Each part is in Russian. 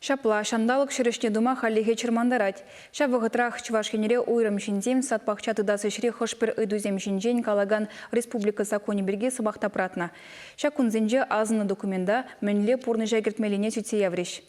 Шапла, шандалык шырешне дума халлиге чырмандарать. Шавығытрах Чувашкенере уйрым шинзем сатпақча тыдасы шыре хошпер ыдузем шинжен калаган республика законе берге сабақта пратна. Шакунзенже азыны документа мәнле пурны жагертмелине сүтсе явреш.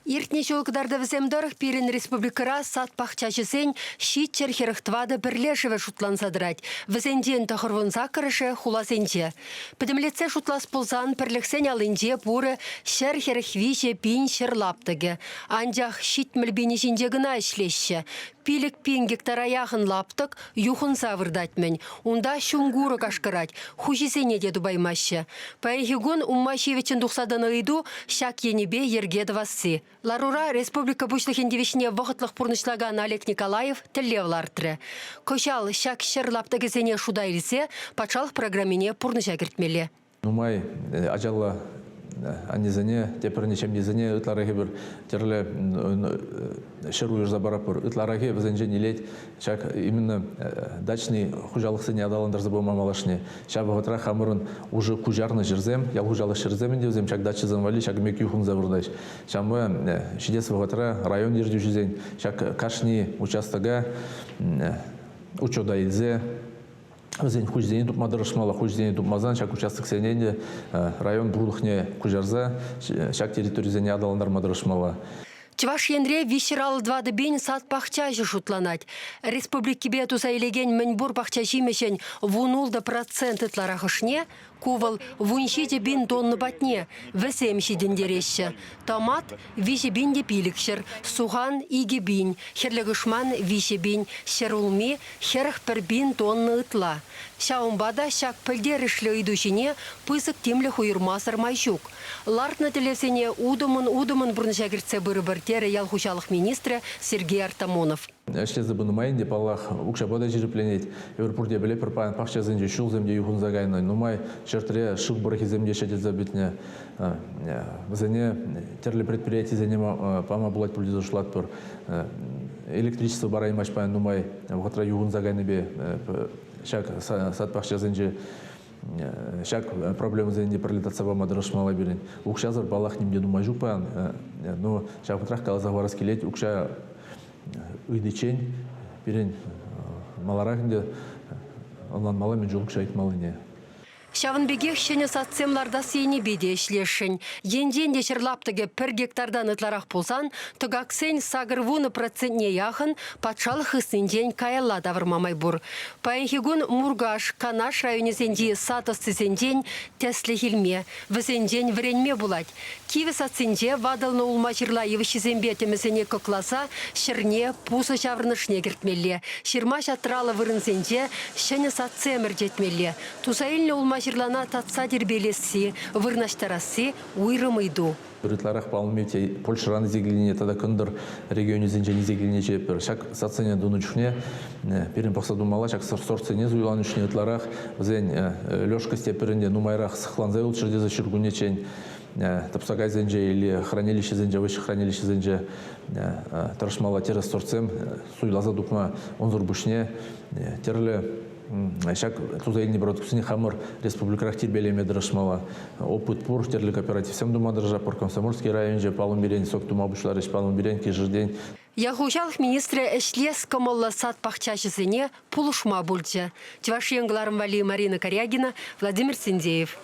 Иртне жолкыдарды віземдорық перін республикара сат пақчачысен шит черхеріқтвады бірлешеве шутлансадырать. Візенден тұқырвын закырышы хуласенде. Підімлетсе шутлас пулзан бірліксен алынде бұры шерхеріхвише пин шерлаптыге. Анжақ шит мүлбені жіндегіна ішлеші. Пилік пин гектара яғын лаптық, юхын завырдатмен. Унда шунгуры кашкырать, хужисене деду баймашы. Пайхигун Уммашевичен дұқсаданы ыйду, шак енебе ергеді васы. Ларура республика бұшлықендевішіне вғытлық пұрнышлаган Олег Николаев тіллевлартыры. Кошал шак шерлаптығы зене шудайлісе, пачалық программине пұрныша кіртмелі. Нумай ажалла аннезене, тепернечем незене ытларахи бір терлі шыруыр забарапыр. Ытларахи візенжен елет, шак именно дачный хужалық сене адаландар забомамалашне. Шабы ғытра хамырын уже кужарны жерзем, ял хужалы шерземін деузем, шак дачы занвали, шак мек юхын завырдайш. Шамы шидес ғытра район ердю жүзен, шак кашни участага учода илзе, Өзен хуждение тупмадырышмала, хуждение тупмазан, шак участок сененде, район бурлыхне кужарза, шак территоризене адаландар мадырышмала. Чуваш ендре вишерал 2 бен сат пахчажы шутланать. Республики бету заилеген меньбур пахчажимешен вунулда процент ытларахышне, кувал вуншите бин тонны батне, весемши дендереща. Томат више бин де пиликшер, сухан иге бин, херлегышман више бин, шерулми херх пер бин тонны ытла. Шаумбада шак пылдерышлы идущине пысык темле хуйырмасыр майшук. Лартна телесене удымын бұрнышагіртсе бұры-біртері ялхушалық министрі Сергей Артамонов. Әшлезі бұны майын деп Аллах ұқшабада жүріпленет. Еуропурде біле пірпайын пақша зенде шул земде юхын загайны. Нумай шыртыре шық бұрықи земде шетелзі бітіне. Зене терлі предприятий зене пама бұлать пүлді зұшылат бұр. Электричество барайын машпайын нумай вғытра юхын загайны бе. Шак сатпақша зенде шак проблемы зенде пролетаться вам адрашмала берен. Укшазыр балах немде думай жупан, но шак вғытрах калаза варас келет, укша үйдечен берен маларахынде онлан мала мен жолық шайт малыне. Шавынбеге шене сатсемларда сейіне беде ішлешін. Енден де шырлаптыге 1 гектардан ытларақ болсан, тұгаксен сағырвуны процентне яхын патшалық үстінден каялла давырмамай бұр. Пайынхигун Мургаш, Канаш районезенде сатысты зенден тәслі хилме, візенден вренме булать. Киві сатсенде вадылны улма жырла евішізембе темізіне көкласа, шырне пусы шаврынышне кіртмелі. Шырма шатралы вырынзенде шене сатсемір жетмелі. Тусайылны улма жырлана татса дербелесі, вырнаштарасы уйрымыйду. Үрітларақ балымете Польшыраны зеглине, тада күндір регионе зенжені зеглине жепір. Шак сатсене дұнычне, перін пақса думала, шак сорцене зуйланышне ытларақ, зен лёшка степірінде нумайрақ сықланзай ұлтшырде за шүргуне чен, тапсагай зенже или хранилище зенже, выше хранилище зенже тарашмала терес сорцем, суйлаза дукма онзур бушне, терлі Шак тузайны бродкусыны хамыр республикарах тербелеме дырышмала. Опыт пур терлі кооператив сем дума дыржа пур Комсомольский район же палым берен, сок дума бушлар еш палым берен кежірден. Яхушалық министрі әшлес комолла сат пахчашысыне пулышма бұлчы. Чуваш еңгіларым Вали Марина Корягина, Владимир Синдеев.